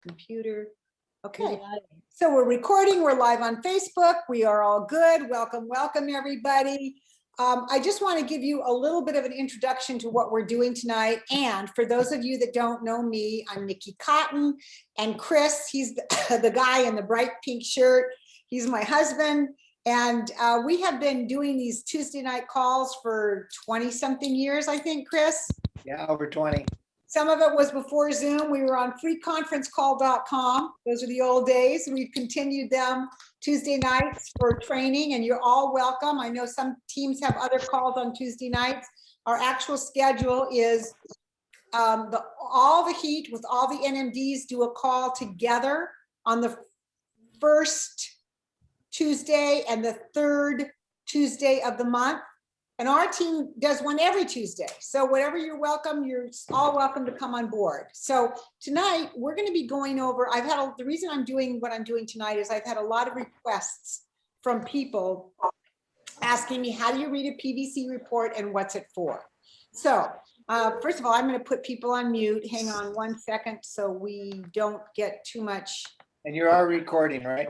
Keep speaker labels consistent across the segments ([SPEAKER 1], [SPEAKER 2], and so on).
[SPEAKER 1] computer. Okay, so we're recording, we're live on Facebook, we are all good. Welcome, welcome everybody. I just want to give you a little bit of an introduction to what we're doing tonight. And for those of you that don't know me, I'm Nikki Cotton, and Chris, he's the guy in the bright pink shirt. He's my husband. And we have been doing these Tuesday night calls for 20 something years, I think, Chris.
[SPEAKER 2] Yeah, over 20.
[SPEAKER 1] Some of it was before Zoom. We were on freeconferencecall.com. Those are the old days. We've continued them Tuesday nights for training, and you're all welcome. I know some teams have other calls on Tuesday nights. Our actual schedule is all the heat with all the NMDs do a call together on the first Tuesday and the third Tuesday of the month. And our team does one every Tuesday. So whatever you're welcome, you're all welcome to come on board. So tonight we're going to be going over, the reason I'm doing what I'm doing tonight is I've had a lot of requests from people asking me, how do you read a PVC report and what's it for? So first of all, I'm going to put people on mute. Hang on 1 second so we don't get too much.
[SPEAKER 2] And you are recording, right?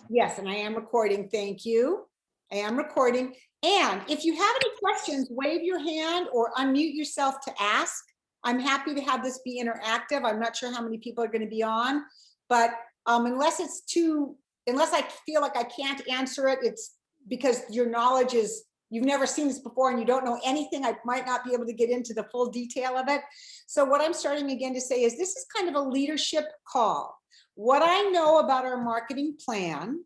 [SPEAKER 1] Yes, and I am recording. Thank you. I am recording. And if you have any questions, wave your hand or unmute yourself to ask. I'm happy to have this be interactive. I'm not sure how many people are going to be on, but unless I feel like I can't answer it, it's because your knowledge is, you've never seen this before and you don't know anything. I might not be able to get into the full detail of it. So what I'm starting again to say is this is kind of a leadership call. What I know about our marketing plan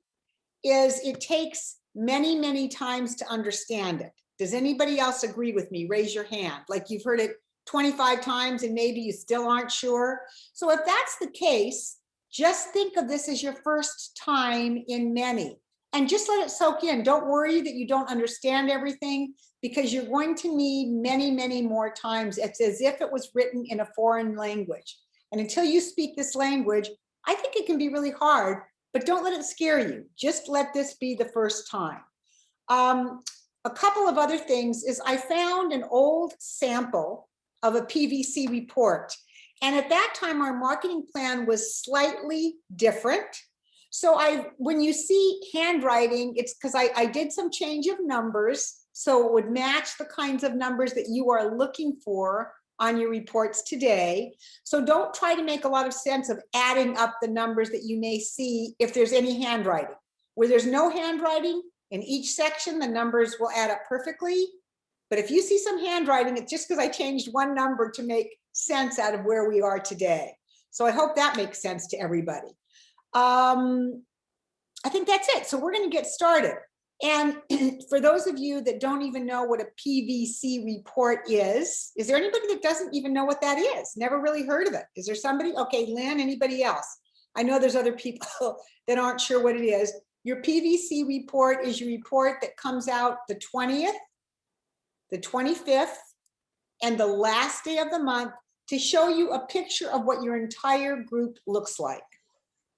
[SPEAKER 1] is it takes many, many times to understand it. Does anybody else agree with me? Raise your hand. Like you've heard it 25 times and maybe you still aren't sure. So if that's the case, just think of this as your first time in many and just let it soak in. Don't worry that you don't understand everything because you're going to need many, many more times. It's as if it was written in a foreign language. And until you speak this language, I think it can be really hard. But don't let it scare you. Just let this be the first time. A couple of other things is I found an old sample of a PVC report. And at that time, our marketing plan was slightly different. So when you see handwriting, it's because I did some change of numbers so it would match the kinds of numbers that you are looking for on your reports today. So don't try to make a lot of sense of adding up the numbers that you may see if there's any handwriting. Where there's no handwriting, in each section, the numbers will add up perfectly. But if you see some handwriting, it's just because I changed one number to make sense out of where we are today. So I hope that makes sense to everybody. I think that's it. So we're going to get started. And for those of you that don't even know what a PVC report is there anybody that doesn't even know what that is? Never really heard of it. Is there somebody? Okay, Lynn, anybody else? I know there's other people that aren't sure what it is. Your PVC report is your report that comes out the 20th, the 25th, and the last day of the month to show you a picture of what your entire group looks like,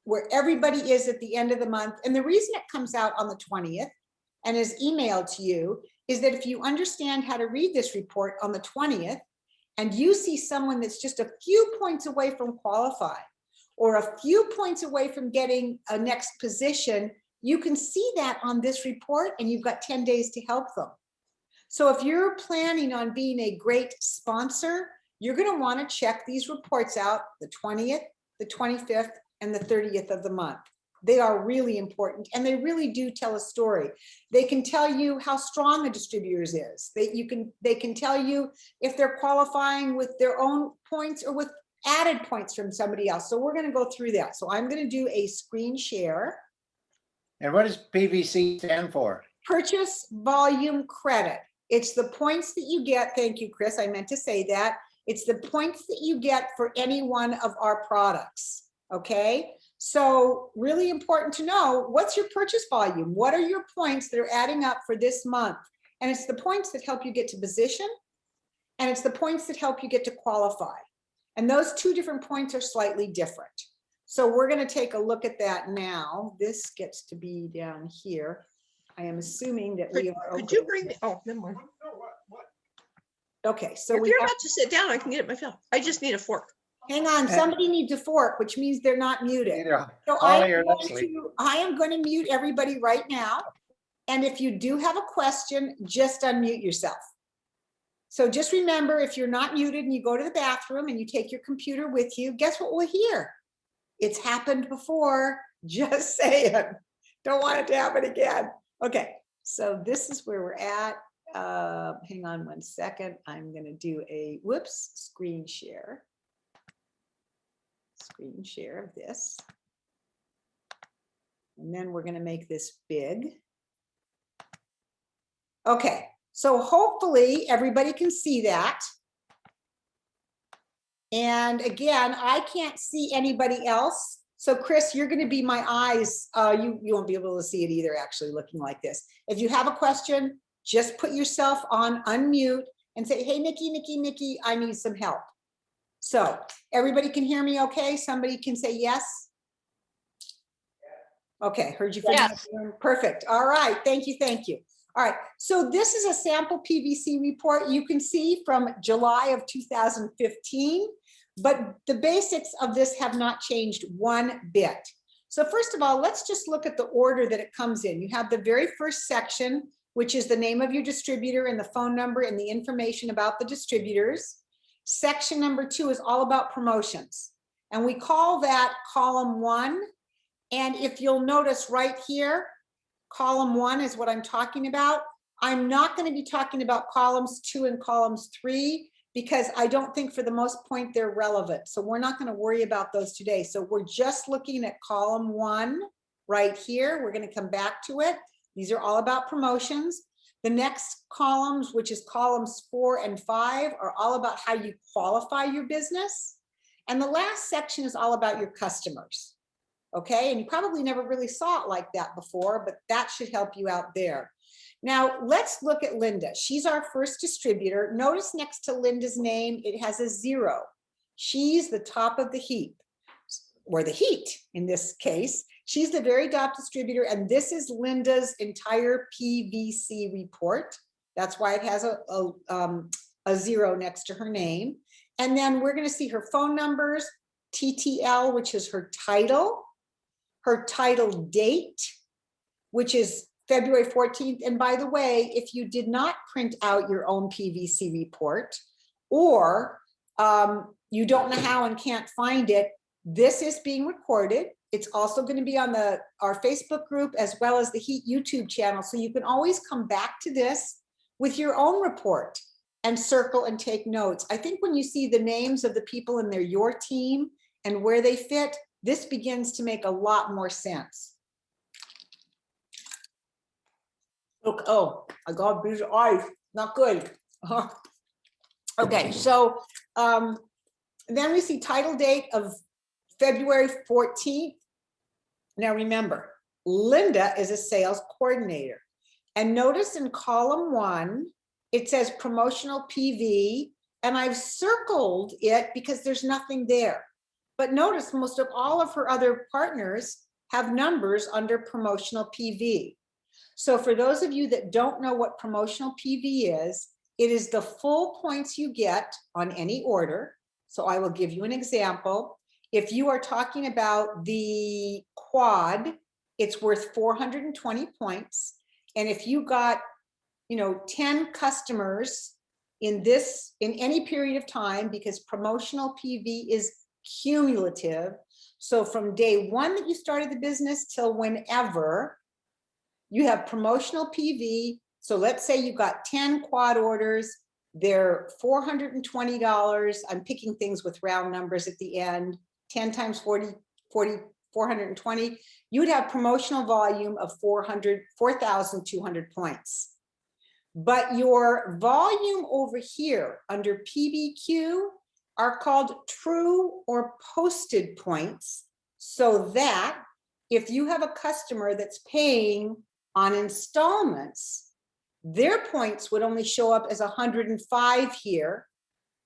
[SPEAKER 1] where everybody is at the end of the month. And the reason it comes out on the 20th and is emailed to you is that if you understand how to read this report on the 20th and you see someone that's just a few points away from qualifying or a few points away from getting a next position, you can see that on this report and you've got 10 days to help them. So if you're planning on being a great sponsor, you're going to want to check these reports out the 20th, the 25th, and the 30th of the month. They are really important and they really do tell a story. They can tell you how strong the distributors is. They can tell you if they're qualifying with their own points or with added points from somebody else. So we're going to go through that. So I'm going to do a screen share.
[SPEAKER 2] And what does PVC stand for?
[SPEAKER 1] Purchase volume credit. It's the points that you get. Thank you, Chris. I meant to say that. It's the points that you get for any one of our products. Okay. So really important to know, what's your purchase volume? What are your points that are adding up for this month? And it's the points that help you get to position, and it's the points that help you get to qualify. And those two different points are slightly different. So we're going to take a look at that now. This gets to be down here. I am assuming that we are.
[SPEAKER 3] Could you bring me? Oh, never mind.
[SPEAKER 1] Okay, so
[SPEAKER 3] if you're about to sit down, I can get it myself. I just need a fork.
[SPEAKER 1] Hang on, somebody needs a fork, which means they're not muted.
[SPEAKER 2] Either
[SPEAKER 1] So
[SPEAKER 2] Holly or Leslie.
[SPEAKER 1] I am going to mute everybody right now. And if you do have a question, just unmute yourself. So just remember, if you're not muted and you go to the bathroom and you take your computer with you, guess what we'll hear? It's happened before, just saying. Don't want it to happen again. Okay, so this is where we're at. Hang on one second. I'm going to do a, whoops, screen share. Screen share of this. And then we're going to make this big. Okay, so hopefully everybody can see that. And again, I can't see anybody else. So Chris, you're going to be my eyes. You won't be able to see it either, actually looking like this. If you have a question, just put yourself on unmute and say, hey, Nikki, I need some help. So everybody can hear me okay? Somebody can say yes? Okay, heard you from
[SPEAKER 3] Yes.
[SPEAKER 1] Perfect. All right, thank you. All right, so this is a sample PVC report you can see from July of 2015, but the basics of this have not changed one bit. So first of all, let's just look at the order that it comes in. You have the very first section, which is the name of your distributor and the phone number and the information about the distributors. Section number 2 is all about promotions, and we call that column 1. And if you'll notice right here, column 1 is what I'm talking about. I'm not going to be talking about columns 2 and columns 3 because I don't think for the most point they're relevant. So we're not going to worry about those today. So we're just looking at column 1 right here. We're going to come back to it. These are all about promotions. The next columns, which is columns 4 and 5, are all about how you qualify your business. And the last section is all about your customers. Okay, and you probably never really saw it like that before, but that should help you out there. Now, let's look at Linda. She's our first distributor. Notice next to Linda's name, it has a 0. She's the top of the heap, or the heat in this case. She's the very top distributor, and this is Linda's entire PVC report. That's why it has a 0 next to her name. And then we're going to see her phone numbers, TTL, which is her title date, which is February 14th. And by the way, if you did not print out your own PVC report, or you don't know how and can't find it, this is being recorded. It's also going to be on our Facebook group as well as the Heat YouTube channel. So you can always come back to this with your own report and circle and take notes. I think when you see the names of the people in your team and where they fit, this begins to make a lot more sense. Look, oh, I got busy eyes, not good. Okay, so then we see title date of February 14th. Now remember, Linda is a sales coordinator. And notice in column 1, it says promotional PV, and I've circled it because there's nothing there. But notice most of all of her other partners have numbers under promotional PV. So for those of you that don't know what promotional PV is, it is the full points you get on any order. So I will give you an example. If you are talking about the quad, it's worth 420 points. And if you got, 10 customers in any period of time, because promotional PV is cumulative. So from day 1 that you started the business till whenever, you have promotional PV. So let's say you got 10 quad orders, they're $420. I'm picking things with round numbers at the end. 10 times 40, 420. You would have promotional volume of 4,200 points. But your volume over here under PBQ are called true or posted points, so that if you have a customer that's paying on installments, their points would only show up as 105 here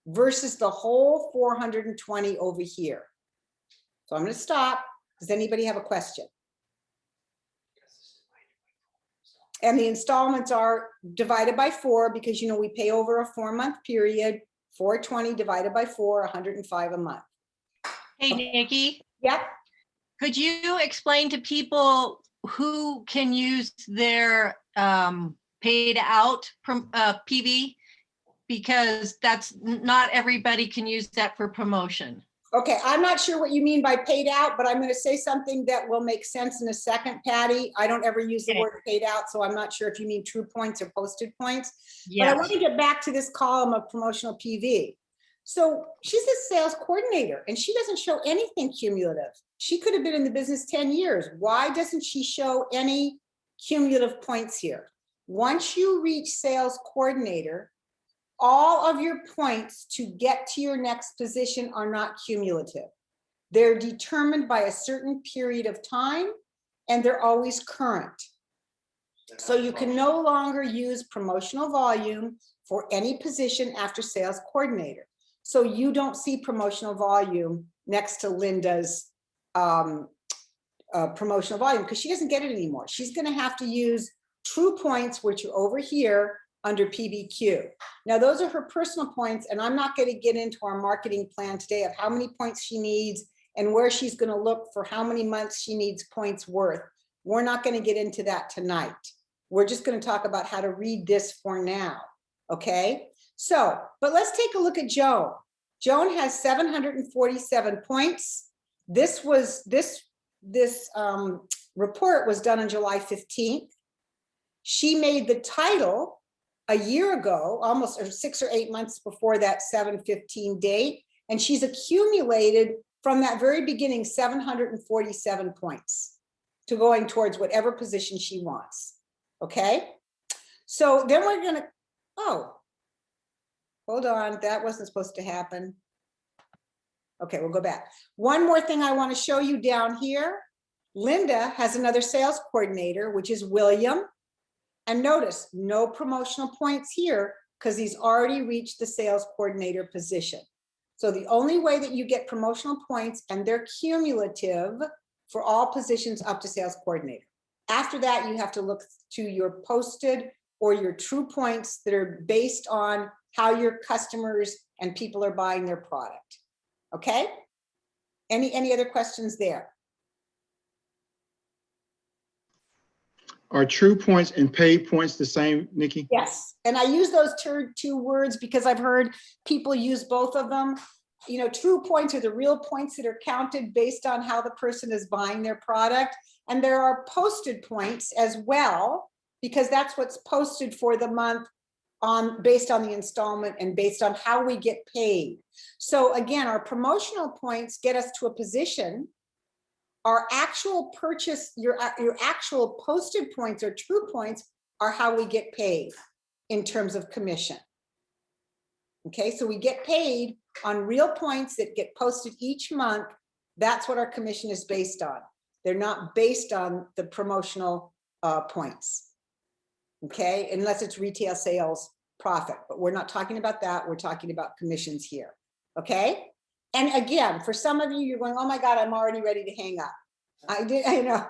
[SPEAKER 1] versus the whole 420 over here. So I'm going to stop. Does anybody have a question? And the installments are divided by 4 because, we pay over a 4-month period. 420 divided by 4, 105 a month.
[SPEAKER 3] Hey, Nikki,
[SPEAKER 1] Yep.
[SPEAKER 3] could you explain to people who can use their paid out PV? Because not everybody can use that for promotion.
[SPEAKER 1] Okay, I'm not sure what you mean by paid out, but I'm going to say something that will make sense in a second, Patty. I don't ever use the
[SPEAKER 3] Okay.
[SPEAKER 1] word paid out, so I'm not sure if you mean true points or posted points. But I
[SPEAKER 3] Yes.
[SPEAKER 1] want to get back to this column of promotional PV. So she's a sales coordinator and she doesn't show anything cumulative. She could have been in the business 10 years. Why doesn't she show any cumulative points here? Once you reach sales coordinator, all of your points to get to your next position are not cumulative. They're determined by a certain period of time and they're always current. So you can no longer use promotional volume for any position after sales coordinator. So you don't see promotional volume next to Linda's promotional volume because she doesn't get it anymore. She's going to have to use true points, which are over here under PBQ. Now, those are her personal points, and I'm not going to get into our marketing plan today of how many points she needs and where she's going to look for how many months she needs points worth. We're not going to get into that tonight. We're just going to talk about how to read this for now. Okay, so, but let's take a look at Joan. Joan has 747 points. This report was done on July 15th. She made the title a year ago, almost or 6 or 8 months before that 7/15 date, and she's accumulated from that very beginning 747 points to going towards whatever position she wants. Okay, so then we're gonna, oh, hold on, that wasn't supposed to happen. Okay, we'll go back. One more thing I want to show you down here. Linda has another sales coordinator, which is William. And notice no promotional points here because he's already reached the sales coordinator position. So the only way that you get promotional points, and they're cumulative for all positions up to sales coordinator. After that, you have to look to your posted or your true points that are based on how your customers and people are buying their product. Okay? Any other questions there?
[SPEAKER 4] Are true points and paid points the same, Nikki?
[SPEAKER 1] Yes, and I use those two words because I've heard people use both of them. You know, true points are the real points that are counted based on how the person is buying their product. And there are posted points as well, because that's what's posted for the month based on the installment and based on how we get paid. So again, our promotional points get us to a position. Our actual purchase, your actual posted points or true points are how we get paid in terms of commission. Okay, so we get paid on real points that get posted each month. That's what our commission is based on. They're not based on the promotional points. Okay, unless it's retail sales profit, but we're not talking about that. We're talking about commissions here. Okay, and again, for some of you, you're going, oh my God, I'm already ready to hang up. I know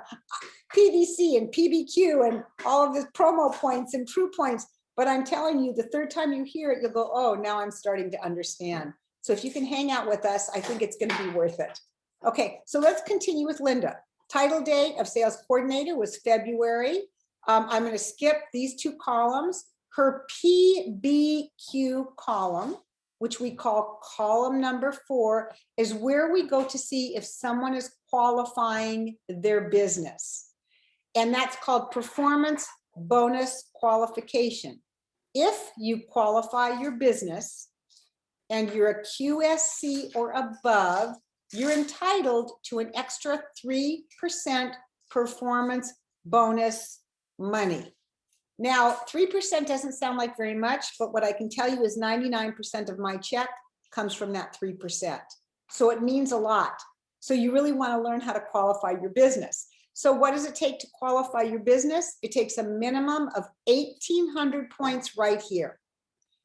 [SPEAKER 1] PVC and PBQ and all of this promo points and true points, but I'm telling you, the third time you hear it, you'll go, oh, now I'm starting to understand. So if you can hang out with us, I think it's going to be worth it. Okay, so let's continue with Linda. Title date of sales coordinator was February. I'm going to skip these two columns. Her PBQ column, which we call column number 4, is where we go to see if someone is qualifying their business. And that's called performance bonus qualification. If you qualify your business and you're a QSC or above, you're entitled to an extra 3% performance bonus money. Now, 3% doesn't sound like very much, but what I can tell you is 99% of my check comes from that 3%. So it means a lot. So you really want to learn how to qualify your business. So what does it take to qualify your business? It takes a minimum of 1,800 points right here.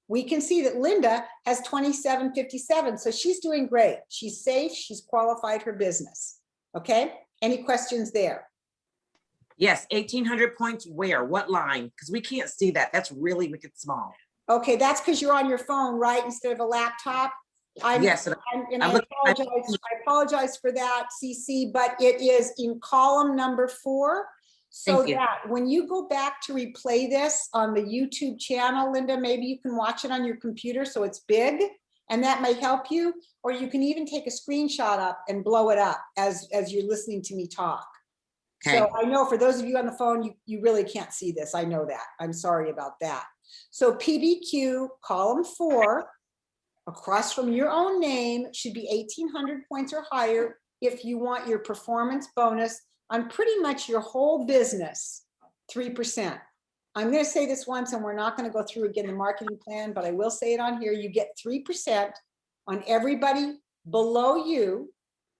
[SPEAKER 1] We can see that Linda has 2757, so she's doing great. She's safe, she's qualified her business. Okay, any questions there?
[SPEAKER 5] Yes, 1,800 points where? What line? Because we can't see that. That's really wicked small.
[SPEAKER 1] Okay, that's because you're on your phone, right? Instead of a laptop.
[SPEAKER 5] Yes,
[SPEAKER 1] And
[SPEAKER 5] I'm
[SPEAKER 1] I
[SPEAKER 5] looking-
[SPEAKER 1] apologize for that, CC, but it is in column number 4. So
[SPEAKER 5] Thank you.
[SPEAKER 1] that when you go back to replay this on the YouTube channel, Linda, maybe you can watch it on your computer so it's big, and that may help you. Or you can even take a screenshot up and blow it up as you're listening to me talk.
[SPEAKER 5] Okay.
[SPEAKER 1] So I know for those of you on the phone, you really can't see this. I know that. I'm sorry about that. So PBQ column 4, across from your own name, should be 1,800 points or higher if you want your performance bonus on pretty much your whole business, 3%. I'm going to say this once, and we're not going to go through again the marketing plan, but I will say it on here. You get 3% on everybody below you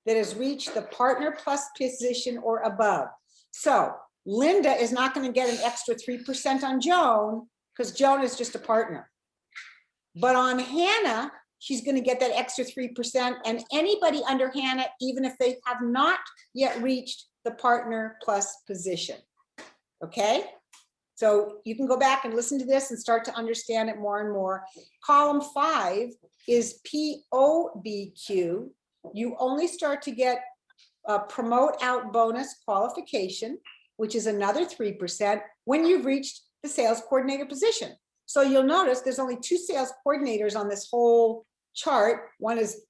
[SPEAKER 1] that has reached the partner plus position or above. So Linda is not going to get an extra 3% on Joan because Joan is just a partner. But on Hannah, she's going to get that extra 3%, and anybody under Hannah, even if they have not yet reached the partner plus position. Okay? So you can go back and listen to this and start to understand it more and more. Column 5 is POBQ. You only start to get a promote out bonus qualification, which is another 3% when you've reached the sales coordinator position. So you'll notice there's only 2 sales coordinators on this whole chart. One is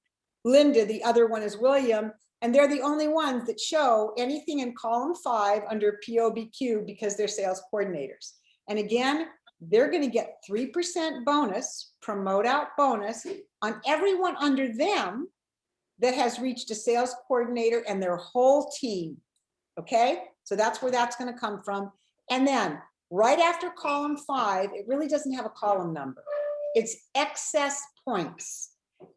[SPEAKER 1] Linda, the other one is William, and they're the only ones that show anything in column 5 under POBQ because they're sales coordinators. And again, they're going to get 3% bonus, promote out bonus on everyone under them that has reached a sales coordinator and their whole team. Okay, so that's where that's going to come from. And then right after column 5, it really doesn't have a column number. It's excess points.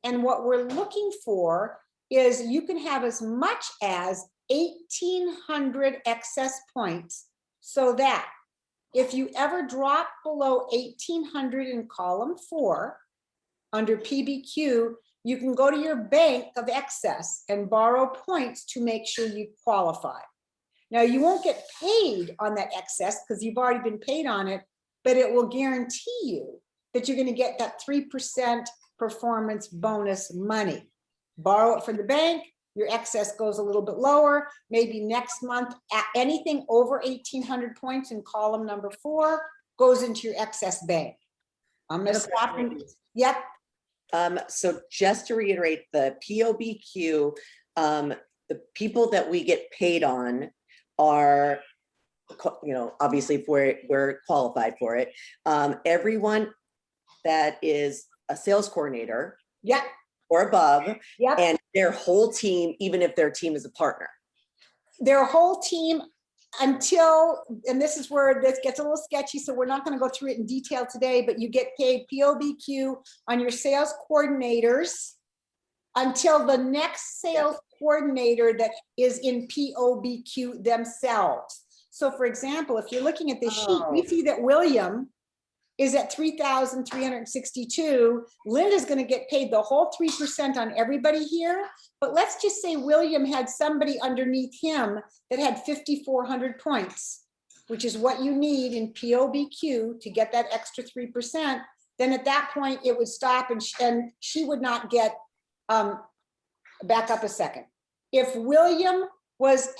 [SPEAKER 1] And what we're looking for is you can have as much as 1,800 excess points, so that if you ever drop below 1,800 in column 4 under PBQ, you can go to your bank of excess and borrow points to make sure you qualify. Now, you won't get paid on that excess because you've already been paid on it, but it will guarantee you that you're going to get that 3% performance bonus money. Borrow it from the bank, your excess goes a little bit lower. Maybe next month, anything over 1,800 points in column number 4 goes into your excess bank. I'm going to stop. Yep.
[SPEAKER 6] So just to reiterate, the POBQ, the people that we get paid on are, obviously if we're qualified for it. Everyone that is a sales coordinator.
[SPEAKER 1] Yep.
[SPEAKER 6] Or above.
[SPEAKER 1] Yep.
[SPEAKER 6] And their whole team, even if their team is a partner.
[SPEAKER 1] Their whole team until, and this is where this gets a little sketchy, so we're not going to go through it in detail today, but you get paid POBQ on your sales coordinators until the next sales coordinator that is in POBQ themselves. So for example, if you're looking at this sheet, we see that William is at 3,362. Linda's going to get paid the whole 3% on everybody here. But let's just say William had somebody underneath him that had 5,400 points, which is what you need in POBQ to get that extra 3%. Then at that point, it would stop and she would not get, back up a second. If William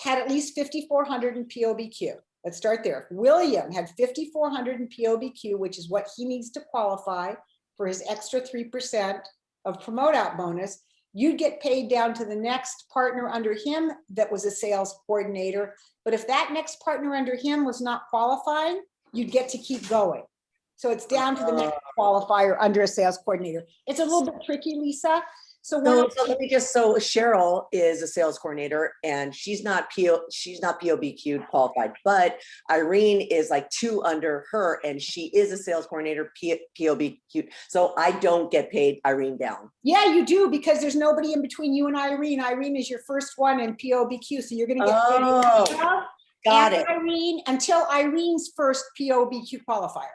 [SPEAKER 1] had at least 5,400 in POBQ, let's start there. If William had 5,400 in POBQ, which is what he needs to qualify for his extra 3% of promote out bonus, you'd get paid down to the next partner under him that was a sales coordinator. But if that next partner under him was not qualifying, you'd get to keep going. So it's down to the next qualifier under a sales coordinator. It's a little bit tricky, Lisa. So
[SPEAKER 6] let me just, so Cheryl is a sales coordinator and she's not POBQ qualified, but Irene is like 2 under her and she is a sales coordinator, POBQ. So I don't get paid Irene down.
[SPEAKER 1] Yeah, you do, because there's nobody in between you and Irene. Irene is your first one in POBQ. So you're going to get paid
[SPEAKER 6] got it.
[SPEAKER 1] Irene until Irene's first POBQ qualifier.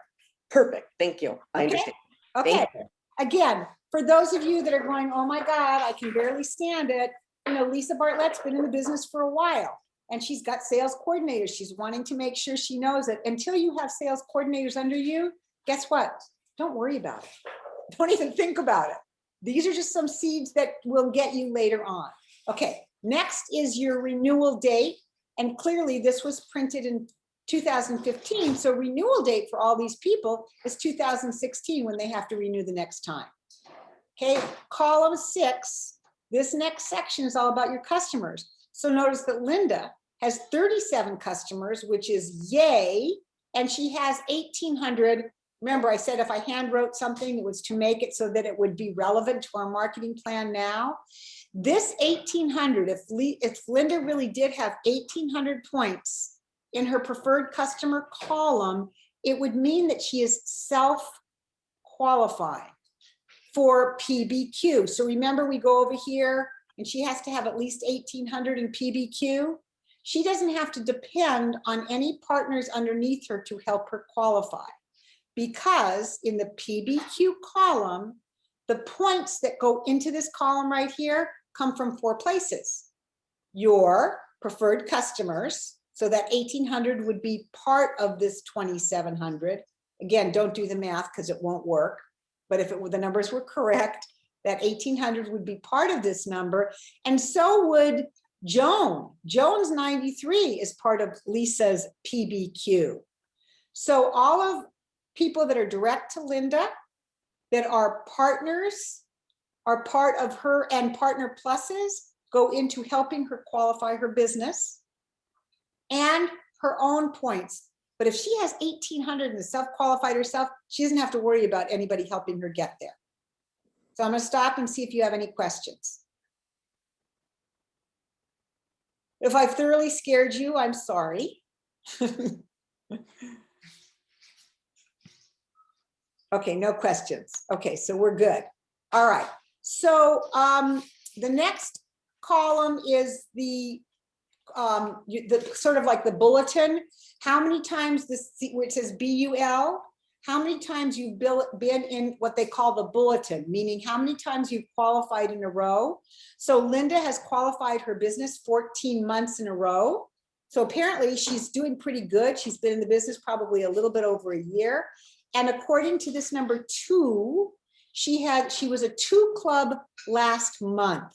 [SPEAKER 6] Perfect. Thank you. I understand.
[SPEAKER 1] Okay. Again, for those of you that are going, oh my God, I can barely stand it. Lisa Bartlett's been in the business for a while and she's got sales coordinators. She's wanting to make sure she knows it. Until you have sales coordinators under you, guess what? Don't worry about it. Don't even think about it. These are just some seeds that will get you later on. Okay, next is your renewal date. And clearly this was printed in 2015. So renewal date for all these people is 2016 when they have to renew the next time. Okay, column 6, this next section is all about your customers. So notice that Linda has 37 customers, which is yay. And she has 1,800. Remember, I said if I hand wrote something, it was to make it so that it would be relevant to our marketing plan now. This 1,800, if Linda really did have 1,800 points in her preferred customer column, it would mean that she is self-qualifying for PBQ. So remember, we go over here and she has to have at least 1,800 in PBQ. She doesn't have to depend on any partners underneath her to help her qualify, because in the PBQ column, the points that go into this column right here come from 4 places. Your preferred customers, so that 1,800 would be part of this 2,700. Again, don't do the math because it won't work. But if the numbers were correct, that 1,800 would be part of this number. And so would Joan. Joan's 93 is part of Lisa's PBQ. So all of people that are direct to Linda, that are partners, are part of her, and partner pluses go into helping her qualify her business and her own points. But if she has 1,800 and self-qualified herself, she doesn't have to worry about anybody helping her get there. So I'm going to stop and see if you have any questions. If I've thoroughly scared you, I'm sorry. Okay, no questions. Okay, so we're good. All right. So the next column is the sort of like the bulletin. How many times this, which says BUL, how many times you've been in what they call the bulletin, meaning how many times you've qualified in a row. So Linda has qualified her business 14 months in a row. So apparently she's doing pretty good. She's been in the business probably a little bit over a year. And according to this number 2, she was a 2 club last month.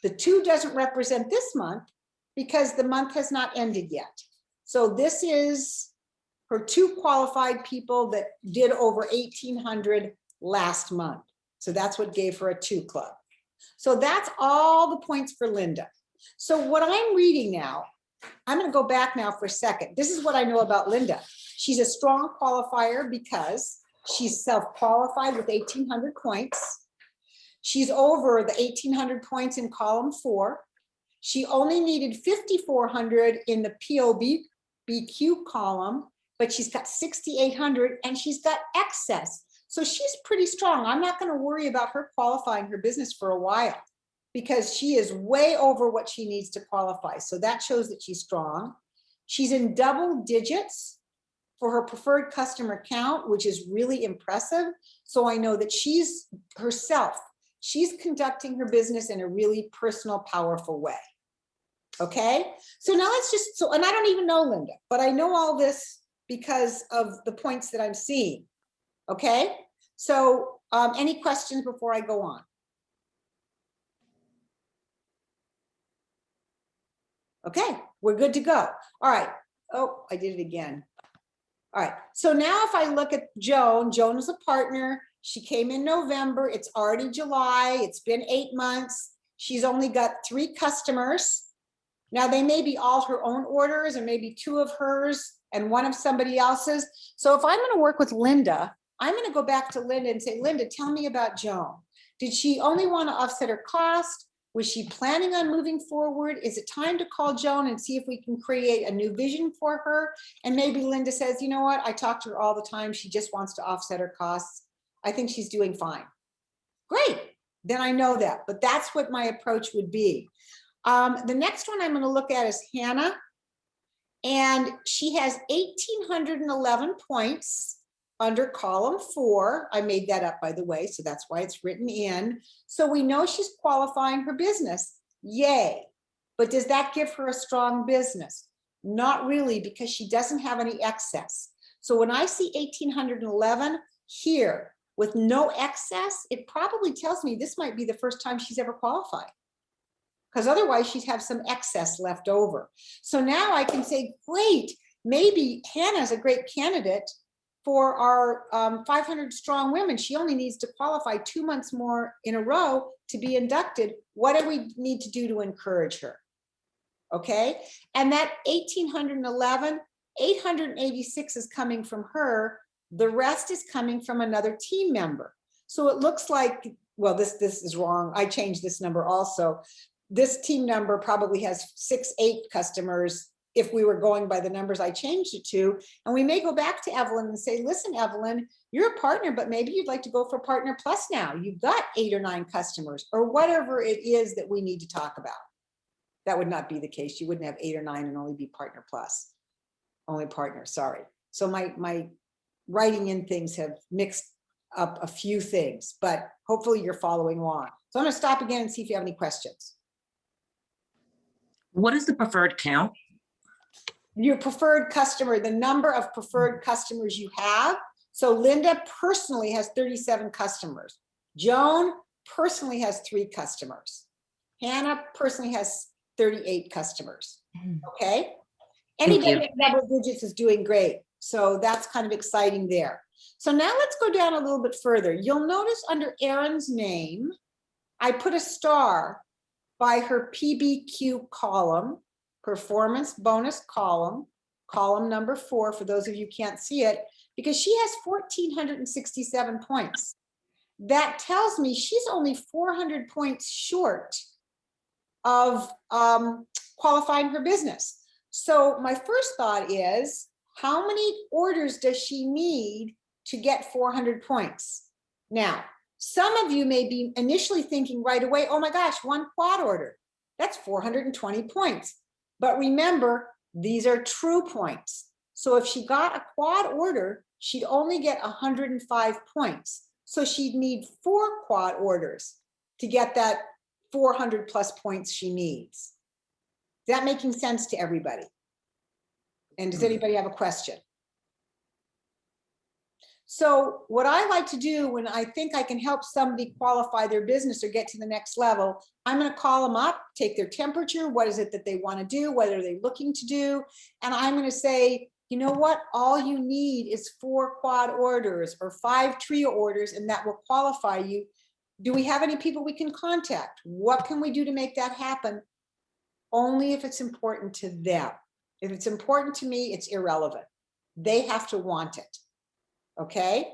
[SPEAKER 1] The 2 doesn't represent this month because the month has not ended yet. So this is her 2 qualified people that did over 1,800 last month. So that's what gave her a 2 club. So that's all the points for Linda. So what I'm reading now, I'm going to go back now for a second. This is what I know about Linda. She's a strong qualifier because she's self-qualified with 1,800 points. She's over the 1,800 points in column 4. She only needed 5,400 in the POBQ column, but she's got 6,800 and she's got excess. So she's pretty strong. I'm not going to worry about her qualifying her business for a while because she is way over what she needs to qualify. So that shows that she's strong. She's in double digits for her preferred customer count, which is really impressive. So I know that she's herself, she's conducting her business in a really personal, powerful way. Okay, so now let's just, and I don't even know Linda, but I know all this because of the points that I'm seeing. Okay, so any questions before I go on? Okay, we're good to go. All right. Oh, I did it again. All right, so now if I look at Joan, Joan was a partner. She came in November. It's already July. It's been 8 months. She's only got 3 customers. Now they may be all her own orders and maybe 2 of hers and 1 of somebody else's. So if I'm going to work with Linda, I'm going to go back to Linda and say, Linda, tell me about Joan. Did she only want to offset her cost? Was she planning on moving forward? Is it time to call Joan and see if we can create a new vision for her? And maybe Linda says, you know what? I talk to her all the time. She just wants to offset her costs. I think she's doing fine. Great. Then I know that, but that's what my approach would be. The next one I'm going to look at is Hannah. And she has 1,811 points under column 4. I made that up, by the way, so that's why it's written in. So we know she's qualifying her business. Yay. But does that give her a strong business? Not really, because she doesn't have any excess. So when I see 1,811 here, with no excess, it probably tells me this might be the first time she's ever qualified. Because otherwise she'd have some excess left over. So now I can say, great, maybe Hannah's a great candidate for our 500 strong women. She only needs to qualify 2 months more in a row to be inducted. What do we need to do to encourage her? Okay, and that 1,811, 886 is coming from her. The rest is coming from another team member. So it looks like, well, this is wrong. I changed this number also. This team number probably has 6, 8 customers if we were going by the numbers I changed it to. And we may go back to Evelyn and say, listen, Evelyn, you're a partner, but maybe you'd like to go for Partner Plus now. You've got 8 or 9 customers, or whatever it is that we need to talk about. That would not be the case. You wouldn't have 8 or 9 and only be Partner Plus. Only partner, sorry. So my writing in things have mixed up a few things, but hopefully you're following along. So I'm gonna stop again and see if you have any questions.
[SPEAKER 5] What is the preferred count?
[SPEAKER 1] Your preferred customer, the number of preferred customers you have. So Linda personally has 37 customers. Joan personally has 3 customers. Hannah personally has 38 customers. Okay. Anybody in double digits is doing great. So that's kind of exciting there. So now let's go down a little bit further. You'll notice under Erin's name, I put a star by her PBQ column, performance bonus column, column number 4, for those of you who can't see it, because she has 1,467 points. That tells me she's only 400 points short of qualifying her business. So my first thought is, how many orders does she need to get 400 points? Now, some of you may be initially thinking right away, oh my gosh, 1 quad order, that's 420 points. But remember, these are true points. So if she got a quad order, she'd only get 105 points. So she'd need 4 quad orders to get that 400 plus points she needs. Is that making sense to everybody? And does anybody have a question? So what I like to do when I think I can help somebody qualify their business or get to the next level, I'm going to call them up, take their temperature. What is it that they want to do? What are they looking to do? And I'm going to say, you know what? All you need is 4 quad orders or 5 trio orders, and that will qualify you. Do we have any people we can contact? What can we do to make that happen? Only if it's important to them. If it's important to me, it's irrelevant. They have to want it. Okay.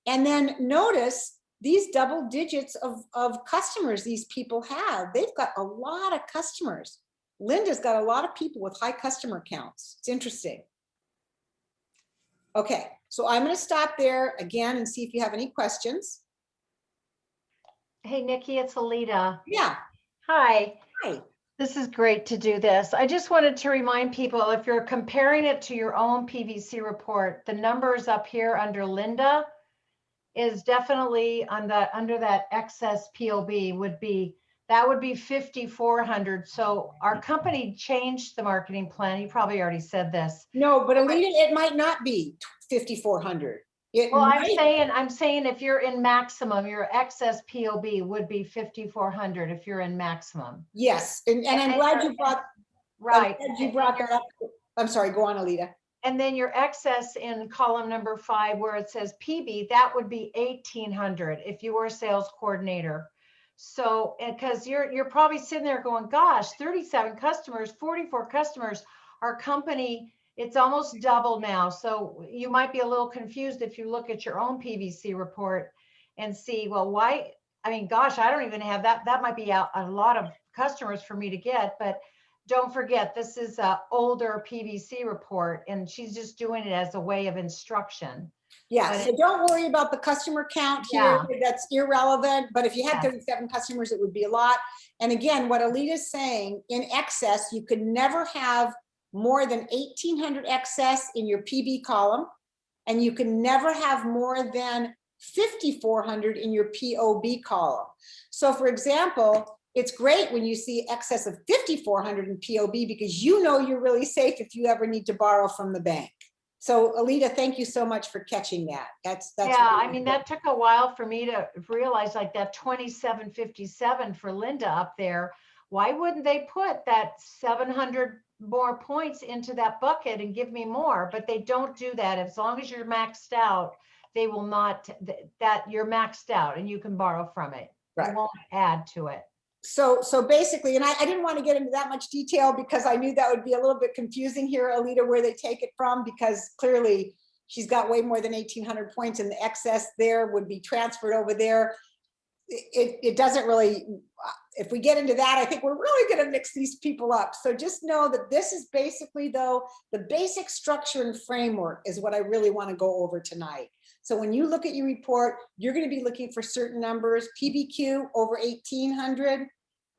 [SPEAKER 1] And then notice these double digits of customers these people have. They've got a lot of customers. Linda's got a lot of people with high customer counts. It's interesting. Okay, so I'm going to stop there again and see if you have any questions.
[SPEAKER 7] Hey, Nikki, it's Alita.
[SPEAKER 1] Yeah.
[SPEAKER 7] Hi.
[SPEAKER 1] Hi.
[SPEAKER 7] This is great to do this. I just wanted to remind people, if you're comparing it to your own PVC report, the numbers up here under Linda is definitely on that, under that excess POB would be 5,400. So our company changed the marketing plan. You probably already said this.
[SPEAKER 1] No, but Alita, it might not be 5,400.
[SPEAKER 7] Well, I'm saying if you're in maximum, your excess POB would be 5,400 if you're in maximum.
[SPEAKER 1] Yes, and I'm glad you brought,
[SPEAKER 7] right.
[SPEAKER 1] I'm glad you brought that up. I'm sorry, go on, Alita.
[SPEAKER 7] And then your excess in column number 5, where it says PB, that would be 1,800 if you were a sales coordinator. So, because you're probably sitting there going, gosh, 37 customers, 44 customers, our company, it's almost double now. So you might be a little confused if you look at your own PVC report and see, well, why? I mean, gosh, I don't even have that. That might be a lot of customers for me to get, but don't forget, this is an older PVC report and she's just doing it as a way of instruction.
[SPEAKER 1] Yeah, so don't worry about the customer count here.
[SPEAKER 7] Yeah.
[SPEAKER 1] That's irrelevant. But if you had
[SPEAKER 7] Yeah.
[SPEAKER 1] 37 customers, it would be a lot. And again, what Alita's saying, in excess, you could never have more than 1,800 excess in your PB column, and you can never have more than 5,400 in your POB column. So for example, it's great when you see excess of 5,400 in POB because you know you're really safe if you ever need to borrow from the bank. So Alita, thank you so much for catching that. That's.
[SPEAKER 7] Yeah,
[SPEAKER 1] really
[SPEAKER 7] I mean,
[SPEAKER 1] good.
[SPEAKER 7] that took a while for me to realize, like that 2757 for Linda up there. Why wouldn't they put that 700 more points into that bucket and give me more? But they don't do that. As long as you're maxed out, they will not, that you're maxed out and you can borrow from it. They
[SPEAKER 1] Right.
[SPEAKER 7] won't add to it.
[SPEAKER 1] So basically, and I didn't want to get into that much detail because I knew that would be a little bit confusing here, Alita, where they take it from, because clearly she's got way more than 1,800 points, and the excess there would be transferred over there. It doesn't really, if we get into that, I think we're really going to mix these people up. So just know that this is basically, though, the basic structure and framework is what I really want to go over tonight. So when you look at your report, you're going to be looking for certain numbers: PBQ over 1,800,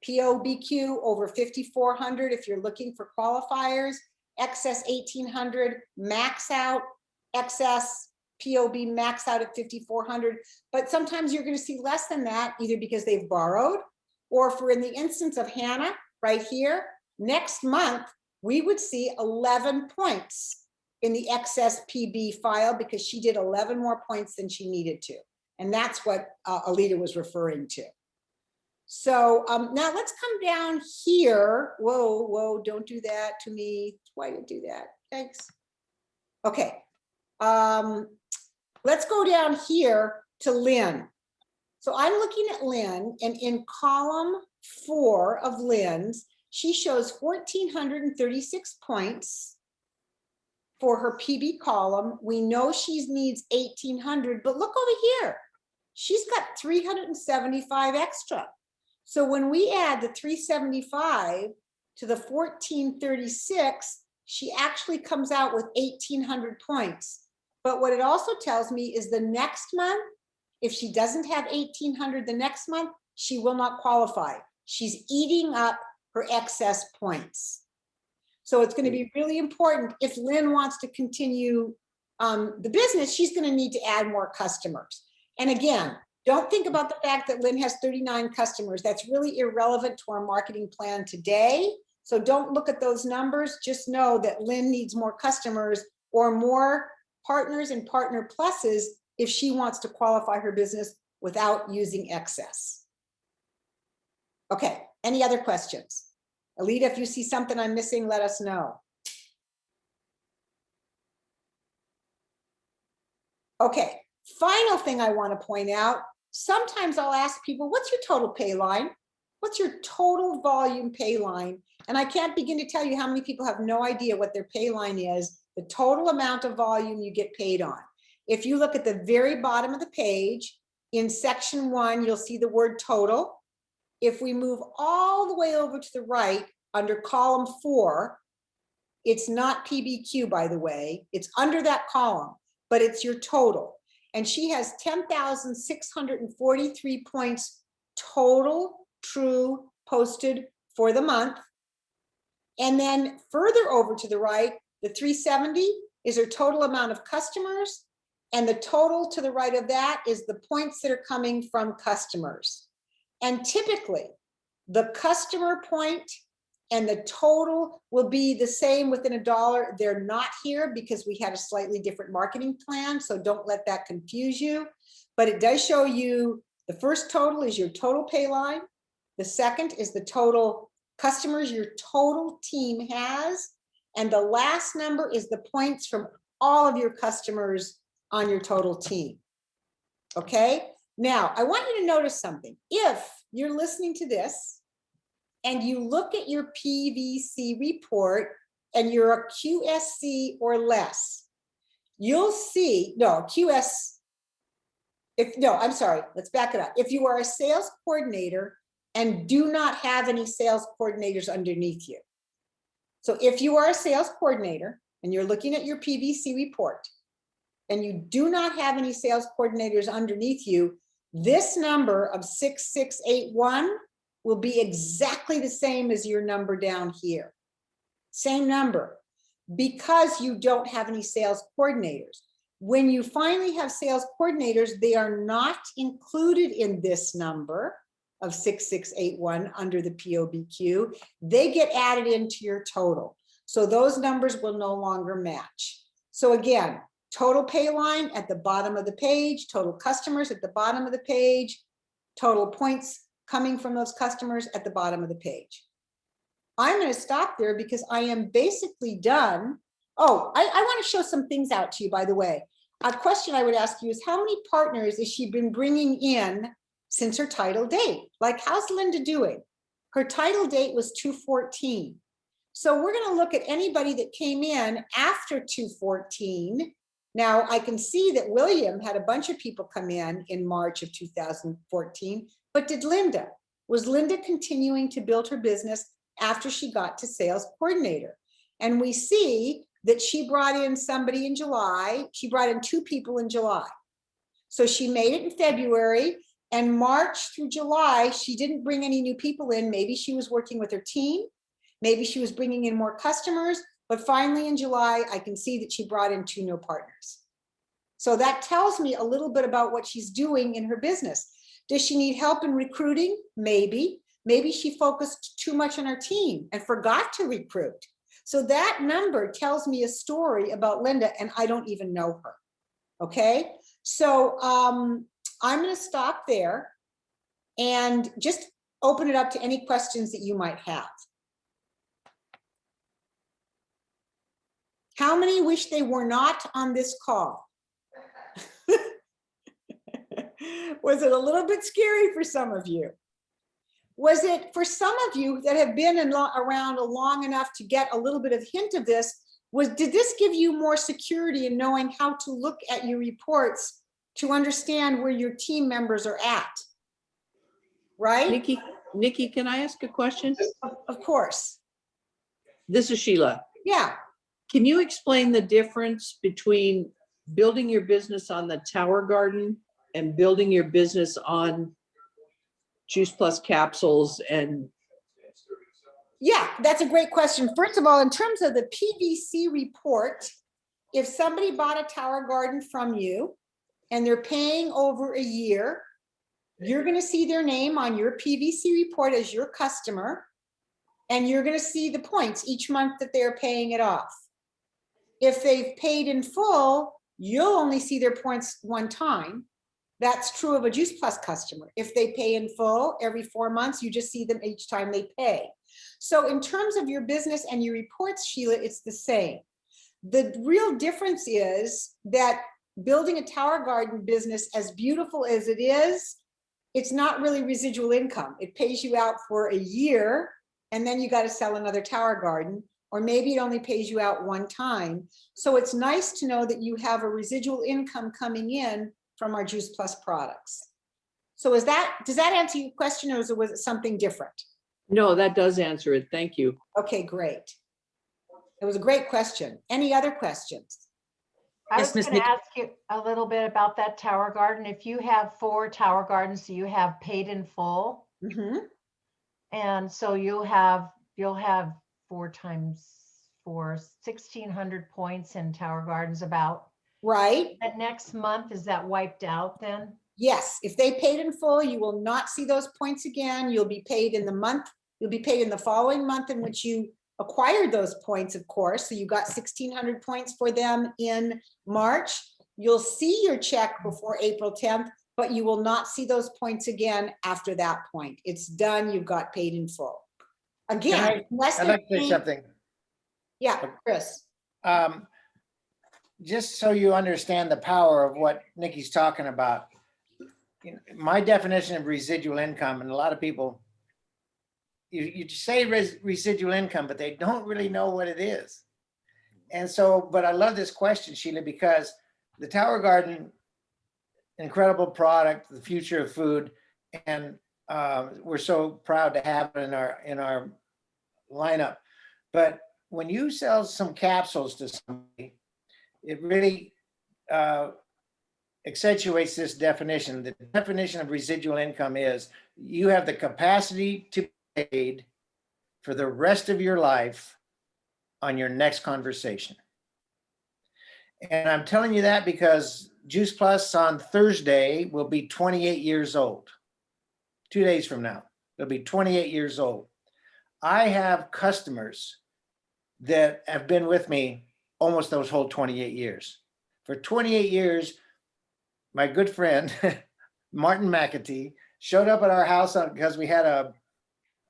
[SPEAKER 1] POBQ over 5,400 if you're looking for qualifiers, excess 1,800, max out, excess POB max out at 5,400. But sometimes you're going to see less than that, either because they've borrowed, or for in the instance of Hannah right here, next month, we would see 11 points in the excess PB file because she did 11 more points than she needed to. And that's what Alita was referring to. So now let's come down here. Whoa, don't do that to me. Why did you do that? Thanks. Okay. Let's go down here to Lynn. So I'm looking at Lynn, and in column 4 of Lynn's, she shows 1,436 points for her PB column. We know she needs 1,800, but look over here. She's got 375 extra. So when we add the 375 to the 1,436, she actually comes out with 1,800 points. But what it also tells me is the next month, if she doesn't have 1,800 the next month, she will not qualify. She's eating up her excess points. So it's going to be really important if Lynn wants to continue the business, she's going to need to add more customers. And again, don't think about the fact that Lynn has 39 customers. That's really irrelevant to our marketing plan today. So don't look at those numbers. Just know that Lynn needs more customers or more partners and partner pluses if she wants to qualify her business without using excess. Okay, any other questions? Alita, if you see something I'm missing, let us know. Okay, final thing I want to point out, sometimes I'll ask people, what's your total pay line? What's your total volume pay line? And I can't begin to tell you how many people have no idea what their pay line is, the total amount of volume you get paid on. If you look at the very bottom of the page, in section 1, you'll see the word total. If we move all the way over to the right, under column 4, it's not PBQ, by the way, it's under that column, but it's your total. And she has 10,643 points total true posted for the month. And then further over to the right, the 370 is her total amount of customers. And the total to the right of that is the points that are coming from customers. And typically, the customer point and the total will be the same within $1. They're not here because we had a slightly different marketing plan, so don't let that confuse you. But it does show you the first total is your total pay line. The second is the total customers your total team has. And the last number is the points from all of your customers on your total team. Okay? Now, I want you to notice something. If you're listening to this and you look at your PVC report and you're a QSC or less, you'll see, let's back it up. If you are a sales coordinator and do not have any sales coordinators underneath you. So if you are a sales coordinator and you're looking at your PVC report and you do not have any sales coordinators underneath you, this number of 6681 will be exactly the same as your number down here. Same number, because you don't have any sales coordinators. When you finally have sales coordinators, they are not included in this number of 6681 under the POBQ. They get added into your total. So those numbers will no longer match. So again, total pay line at the bottom of the page, total customers at the bottom of the page, total points coming from those customers at the bottom of the page. I'm going to stop there because I am basically done. Oh, I want to show some things out to you, by the way. A question I would ask you is how many partners has she been bringing in since her title date? Like, how's Linda doing? Her title date was 2/14. So we're going to look at anybody that came in after 2/14. Now I can see that William had a bunch of people come in March of 2014, but did Linda? Was Linda continuing to build her business after she got to sales coordinator? And we see that she brought in somebody in July. She brought in 2 people in July. So she made it in February, and March through July, she didn't bring any new people in. Maybe she was working with her team. Maybe she was bringing in more customers, but finally in July, I can see that she brought in 2 new partners. So that tells me a little bit about what she's doing in her business. Does she need help in recruiting? Maybe. Maybe she focused too much on her team and forgot to recruit. So that number tells me a story about Linda, and I don't even know her. Okay, so I'm going to stop there and just open it up to any questions that you might have. How many wish they were not on this call? Was it a little bit scary for some of you? Was it for some of you that have been around long enough to get a little bit of hint of this? Did this give you more security in knowing how to look at your reports to understand where your team members are at? Right?
[SPEAKER 8] Nikki, can I ask a question?
[SPEAKER 1] Of course.
[SPEAKER 8] This is Sheila.
[SPEAKER 1] Yeah.
[SPEAKER 8] Can you explain the difference between building your business on the Tower Garden and building your business on Juice Plus capsules? And
[SPEAKER 1] yeah, that's a great question. First of all, in terms of the PVC report, if somebody bought a Tower Garden from you and they're paying over a year, you're going to see their name on your PVC report as your customer, and you're going to see the points each month that they're paying it off. If they've paid in full, you'll only see their points one time. That's true of a Juice Plus customer. If they pay in full every 4 months, you just see them each time they pay. So in terms of your business and your reports, Sheila, it's the same. The real difference is that building a Tower Garden business, as beautiful as it is, it's not really residual income. It pays you out for a year, and then you got to sell another Tower Garden, or maybe it only pays you out one time. So it's nice to know that you have a residual income coming in from our Juice Plus products. So does that answer your question, or was it something different?
[SPEAKER 8] no, that does answer it. Thank you.
[SPEAKER 1] Okay, great. It was a great question. Any other questions?
[SPEAKER 7] I
[SPEAKER 5] Yes,
[SPEAKER 7] was
[SPEAKER 5] Miss
[SPEAKER 7] going to
[SPEAKER 5] Nikki.
[SPEAKER 7] ask you a little bit about that Tower Garden. If you have 4 Tower Gardens, you have paid in full.
[SPEAKER 1] Mhm.
[SPEAKER 7] And so you'll have 4 times 4, 1,600 points in Tower Gardens about.
[SPEAKER 1] Right?
[SPEAKER 7] That next month, is that wiped out then?
[SPEAKER 1] Yes, if they paid in full, you will not see those points again. You'll be paid in the month, you'll be paid in the following month in which you acquired those points, of course. So you got 1,600 points for them in March. You'll see your check before April 10th, but you will not see those points again after that point. It's done, you've got paid in full. Again, unless
[SPEAKER 2] I'd
[SPEAKER 1] they're
[SPEAKER 2] like to say
[SPEAKER 1] paying-
[SPEAKER 2] something.
[SPEAKER 1] Yeah, Chris.
[SPEAKER 2] Just so you understand the power of what Nikki's talking about. My definition of residual income, and a lot of people, you say residual income, but they don't really know what it is. And so, but I love this question, Sheila, because the Tower Garden, incredible product, the future of food, and we're so proud to have it in our lineup. But when you sell some capsules to somebody, it really accentuates this definition. The definition of residual income is you have the capacity to be paid for the rest of your life on your next conversation. And I'm telling you that because Juice Plus on Thursday will be 28 years old. 2 days from now, it'll be 28 years old. I have customers that have been with me almost those whole 28 years. For 28 years, my good friend, Martin McAtee, showed up at our house because we had a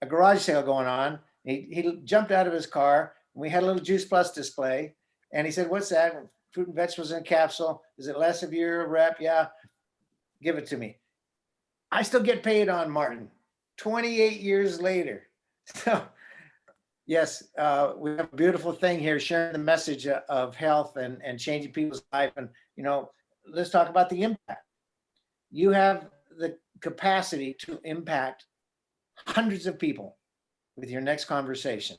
[SPEAKER 2] garage sale going on. He jumped out of his car. And we had a little Juice Plus display. And he said, "What's that? Fruit and vegetables in a capsule. Is it less of your rep?" "Yeah." "Give it to me." I still get paid on Martin 28 years later. So yes, we have a beautiful thing here, sharing the message of health and changing people's life. And, let's talk about the impact. You have the capacity to impact hundreds of people with your next conversation.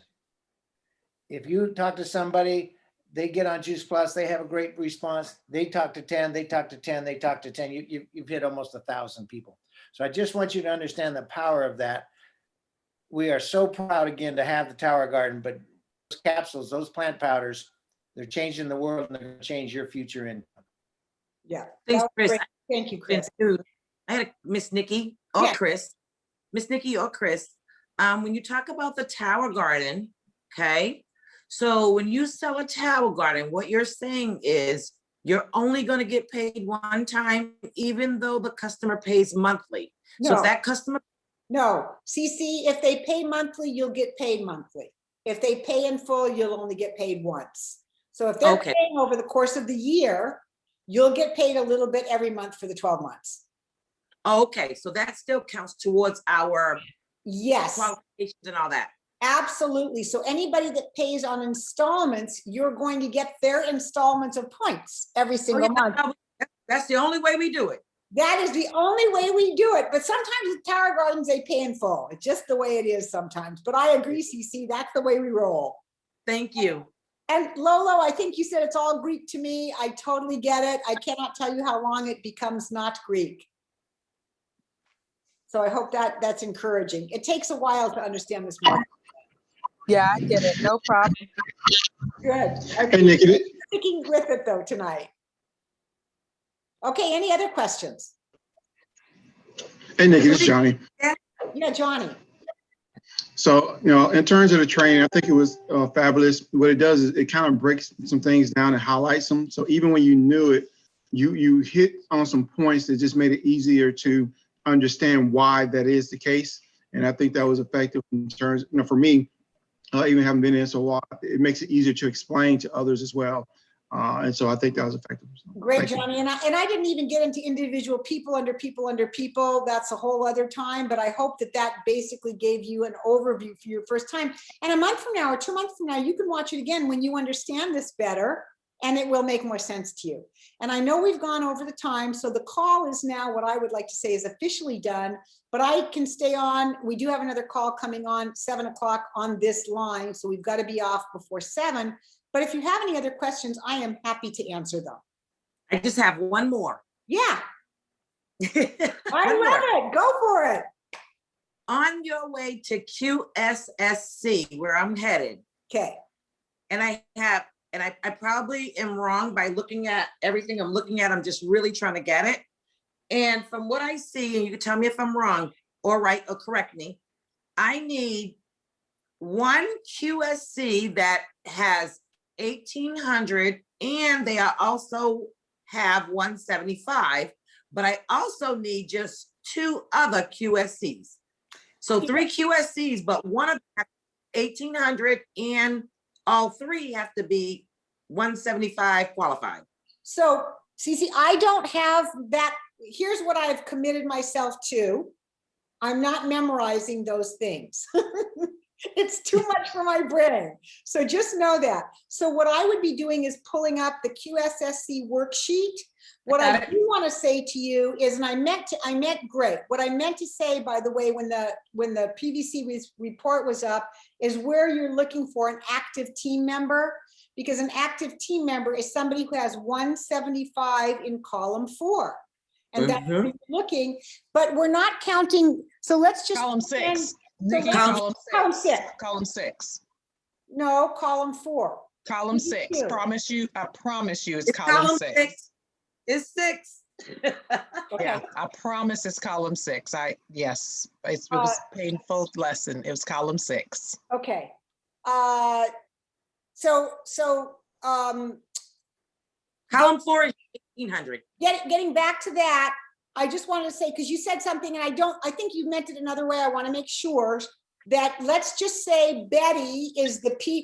[SPEAKER 2] If you talk to somebody, they get on Juice Plus, they have a great response. They talk to 10, they talk to 10, they talk to 10. You've hit almost 1,000 people. So I just want you to understand the power of that. We are so proud again to have the Tower Garden, but those capsules, those plant powders, they're changing the world and they're going to change your future income.
[SPEAKER 1] Yeah.
[SPEAKER 5] Thanks,
[SPEAKER 1] That was
[SPEAKER 5] Chris.
[SPEAKER 1] great. Thank you, Chris.
[SPEAKER 5] I had Miss Nikki or
[SPEAKER 1] Yeah.
[SPEAKER 5] Chris. Miss Nikki or Chris. When you talk about the Tower Garden, okay? So when you sell a Tower Garden, what you're saying is you're only going to get paid one time, even though the customer pays monthly. So
[SPEAKER 1] No.
[SPEAKER 5] if that customer,
[SPEAKER 1] No, CC, if they pay monthly, you'll get paid monthly. If they pay in full, you'll only get paid once. So if they're
[SPEAKER 5] Okay.
[SPEAKER 1] paying over the course of the year, you'll get paid a little bit every month for the 12 months.
[SPEAKER 5] okay, so that still counts towards our
[SPEAKER 1] Yes,
[SPEAKER 5] qualifications and all that.
[SPEAKER 1] absolutely. So anybody that pays on installments, you're going to get their installments of points every
[SPEAKER 5] Oh,
[SPEAKER 1] single month.
[SPEAKER 5] That's the only way we do it.
[SPEAKER 1] That is the only way we do it. But sometimes with Tower Gardens, they pay in full. It's just the way it is sometimes. But I agree, CC, that's the way we roll.
[SPEAKER 5] Thank you.
[SPEAKER 1] And Lolo, I think you said it's all Greek to me. I totally get it. I cannot tell you how long it becomes not Greek. So I hope that that's encouraging. It takes a while to understand this market.
[SPEAKER 9] Yeah, I get it. No problem.
[SPEAKER 1] Good. I
[SPEAKER 4] Hey, Nikki,
[SPEAKER 1] appreciate you sticking with it though tonight. Okay, any other questions?
[SPEAKER 4] this is Johnny.
[SPEAKER 1] Yeah, Johnny.
[SPEAKER 4] So, in terms of the training, I think it was fabulous. What it does is it kind of breaks some things down and highlights them. So even when you knew it, you hit on some points that just made it easier to understand why that is the case. And I think that was effective in terms, for me, even having been in so long, it makes it easier to explain to others as well. And so I think that was effective.
[SPEAKER 1] Great,
[SPEAKER 4] Thank you.
[SPEAKER 1] Johnny. And I didn't even get into individual people under people under people. That's a whole other time. But I hope that that basically gave you an overview for your first time. And a month from now or 2 months from now, you can watch it again when you understand this better and it will make more sense to you. And I know we've gone over the time. So the call is now, what I would like to say, is officially done. But I can stay on. We do have another call coming on 7 o'clock on this line. So we've got to be off before 7. But if you have any other questions, I am happy to answer them.
[SPEAKER 5] I just have one more.
[SPEAKER 1] Yeah,
[SPEAKER 5] One
[SPEAKER 1] I
[SPEAKER 5] more.
[SPEAKER 1] love it. Go for it.
[SPEAKER 5] On your way to QSSC, where I'm headed,
[SPEAKER 1] Okay.
[SPEAKER 5] and I probably am wrong by looking at everything I'm looking at. I'm just really trying to get it. And from what I see, and you can tell me if I'm wrong or right or correct me, I need one QSC that has 1,800, and they are also have 175, but I also need just 2 other QSCs. So 3 QSCs, but one of them 1,800, and all 3 have to be 175 qualified.
[SPEAKER 1] So, Cece, I don't have that. Here's what I've committed myself to. I'm not memorizing those things. It's too much for my brain. So just know that. So what I would be doing is pulling up the QSSC worksheet. What I do want to say to you is, and I meant great. What I meant to say, by the way, when the PVC report was up, is where you're looking for an active team member, because an active team member is somebody who has 175 in column 4. And that's what you're looking, but we're not counting. So let's just
[SPEAKER 9] Column 6.
[SPEAKER 1] So
[SPEAKER 9] Nikki,
[SPEAKER 1] column
[SPEAKER 9] column 6.
[SPEAKER 1] 6.
[SPEAKER 9] Column 6.
[SPEAKER 1] No, column 4.
[SPEAKER 9] Column 6.
[SPEAKER 1] you.
[SPEAKER 9] Promise you, I promise you it's
[SPEAKER 5] It's
[SPEAKER 9] column 6.
[SPEAKER 5] It's 6.
[SPEAKER 1] Okay.
[SPEAKER 9] Yeah, I promise it's column 6. Yes, it was a painful lesson. It was column 6.
[SPEAKER 1] Okay. So
[SPEAKER 5] Column 4 is 1,800.
[SPEAKER 1] getting back to that, I just wanted to say, because you said something and I think you meant it another way. I want to make sure that, let's just say Betty is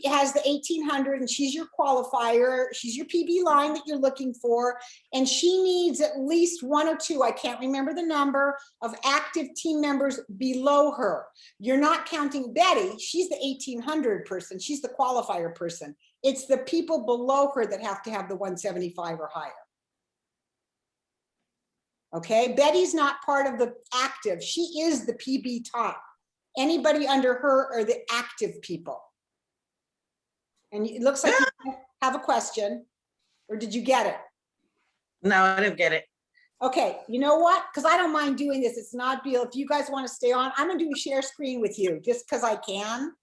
[SPEAKER 1] has the 1,800 and she's your qualifier. She's your PB line that you're looking for. And she needs at least 1 or 2, I can't remember the number, of active team members below her. You're not counting Betty. She's the 1,800 person. She's the qualifier person. It's the people below her that have to have the 175 or higher. Okay, Betty's not part of the active. She is the PB top. Anybody under her are the active people. And it looks like you have a question, or did you get it?
[SPEAKER 5] No, I didn't get it.
[SPEAKER 1] Okay, you know what? Because I don't mind doing this. It's not real. If you guys want to stay on, I'm gonna do a share screen with you just because I can.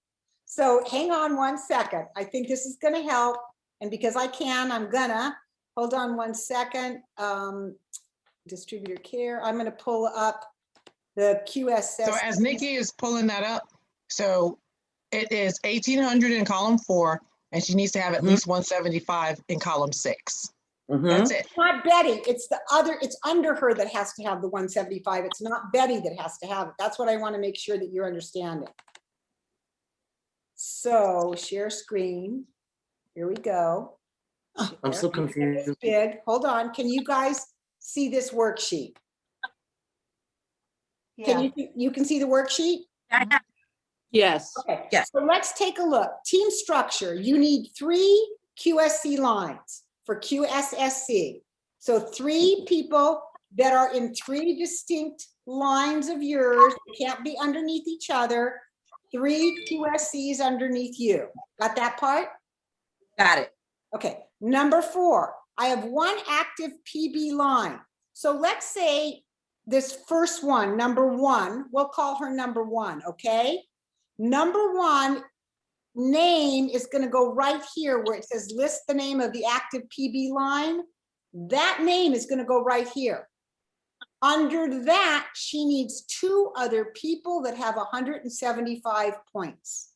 [SPEAKER 1] So hang on 1 second. I think this is gonna help. And because I can, I'm gonna, hold on 1 second. Distributor care, I'm gonna pull up the QSS.
[SPEAKER 9] So as Nikki is pulling that up, so it is 1,800 in column 4, and she needs to have at least 175 in column 6. That's it.
[SPEAKER 1] It's not Betty, it's the other, it's under her that has to have the 175. It's not Betty that has to have it. That's what I want to make sure that you're understanding. So share screen. Here we go.
[SPEAKER 5] I'm so confused.
[SPEAKER 1] It's big. Hold on. Can you guys see this worksheet? Can you can see the worksheet?
[SPEAKER 8] Yes.
[SPEAKER 1] Okay.
[SPEAKER 5] Yes.
[SPEAKER 1] So let's take a look. Team structure. You need 3 QSC lines for QSSC. So 3 people that are in 3 distinct lines of yours. They can't be underneath each other. 3 QSCs underneath you. Got that part?
[SPEAKER 5] Got it.
[SPEAKER 1] Okay. Number 4, I have 1 active PB line. So let's say this first one, number 1, we'll call her number 1, okay? Number 1 name is going to go right here where it says list the name of the active PB line. That name is going to go right here. Under that, she needs 2 other people that have 175 points.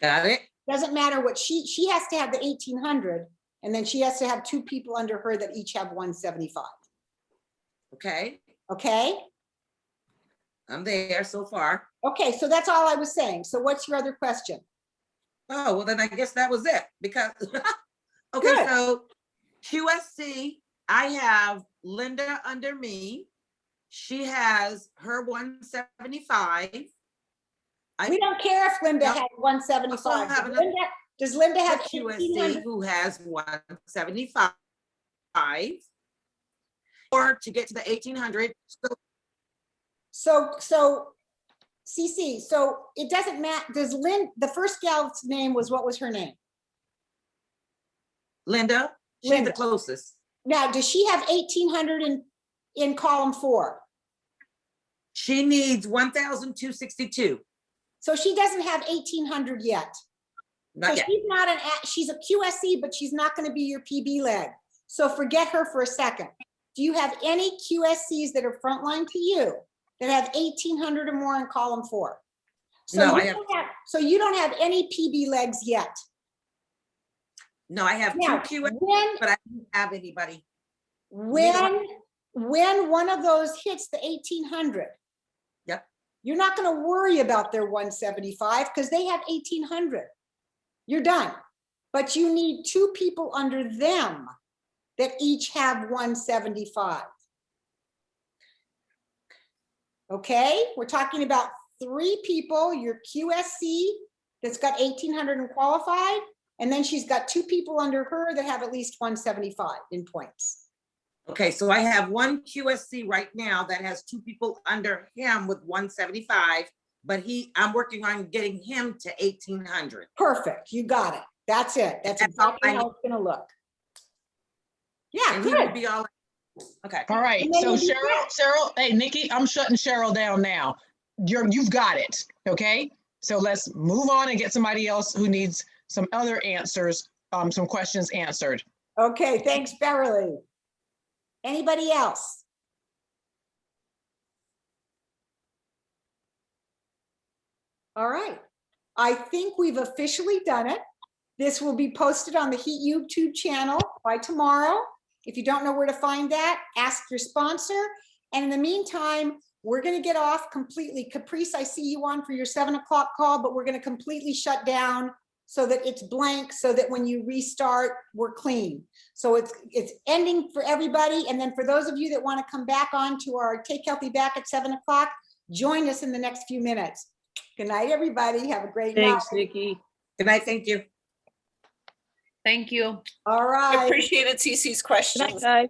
[SPEAKER 5] Got it.
[SPEAKER 1] Doesn't matter what she has to have the 1,800, and then she has to have 2 people under her that each have 175.
[SPEAKER 5] Okay.
[SPEAKER 1] Okay?
[SPEAKER 5] I'm there so far.
[SPEAKER 1] Okay, so that's all I was saying. So what's your other question?
[SPEAKER 5] Oh, well, then I guess that was it because, okay,
[SPEAKER 1] Good.
[SPEAKER 5] so QSC, I have Linda under me. She has her 175.
[SPEAKER 1] We don't care if Linda
[SPEAKER 5] Yep.
[SPEAKER 1] has 175.
[SPEAKER 5] I also have another-
[SPEAKER 1] Does Linda have
[SPEAKER 5] QSC
[SPEAKER 1] 1,800?
[SPEAKER 5] who has 175. Or to get to the 1,800.
[SPEAKER 1] So CC, so it doesn't matter. Does the first gal's name was, what was her name?
[SPEAKER 5] Linda, she's
[SPEAKER 1] Linda.
[SPEAKER 5] the closest.
[SPEAKER 1] Now, does she have 1,800 in column 4?
[SPEAKER 5] She needs 1,262.
[SPEAKER 1] So she doesn't have 1,800 yet.
[SPEAKER 5] Not
[SPEAKER 1] So
[SPEAKER 5] yet.
[SPEAKER 1] she's not she's a QSC, but she's not going to be your PB leg. So forget her for a second. Do you have any QSCs that are frontline to you that have 1,800 or more in column 4? So
[SPEAKER 5] No,
[SPEAKER 1] you
[SPEAKER 5] I have-
[SPEAKER 1] don't so you don't have any PB legs yet.
[SPEAKER 5] No, I have
[SPEAKER 1] Now,
[SPEAKER 5] 2 QSC,
[SPEAKER 1] when
[SPEAKER 5] but I don't have anybody.
[SPEAKER 1] when one of those hits the 1,800,
[SPEAKER 5] Yep.
[SPEAKER 1] you're not going to worry about their 175 because they have 1,800. You're done. But you need 2 people under them that each have 175. Okay, we're talking about 3 people, your QSC that's got 1,800 and qualified, and then she's got 2 people under her that have at least 175 in points.
[SPEAKER 5] Okay, so I have 1 QSC right now that has 2 people under him with 175, but I'm working on getting him to 1,800.
[SPEAKER 1] Perfect, you got it. That's it. That's
[SPEAKER 5] That's all
[SPEAKER 1] exactly
[SPEAKER 5] I
[SPEAKER 1] how it's gonna look. Yeah,
[SPEAKER 5] And he will
[SPEAKER 1] good.
[SPEAKER 5] be all, okay.
[SPEAKER 9] All right,
[SPEAKER 1] And then
[SPEAKER 9] so
[SPEAKER 1] you'll be
[SPEAKER 9] Cheryl, hey, Nikki, I'm shutting Cheryl down now. You've got it, okay? So let's move on and get somebody else who needs some other answers, some questions answered.
[SPEAKER 1] Okay, thanks, Beverly. Anybody else? All right. I think we've officially done it. This will be posted on the Heat YouTube channel by tomorrow. If you don't know where to find that, ask your sponsor. And in the meantime, we're going to get off completely. Caprice, I see you on for your 7 o'clock call, but we're going to completely shut down so that it's blank, so that when you restart, we're clean. So it's ending for everybody. And then for those of you that want to come back on to our Take Healthy Back at 7 o'clock, join us in the next few minutes. Good night, everybody. Have a great night.
[SPEAKER 8] Thanks, Nikki.
[SPEAKER 5] Good night, thank you.
[SPEAKER 10] Thank you.
[SPEAKER 1] All
[SPEAKER 11] I
[SPEAKER 1] right.
[SPEAKER 11] appreciated Cece's questions.
[SPEAKER 10] Guys.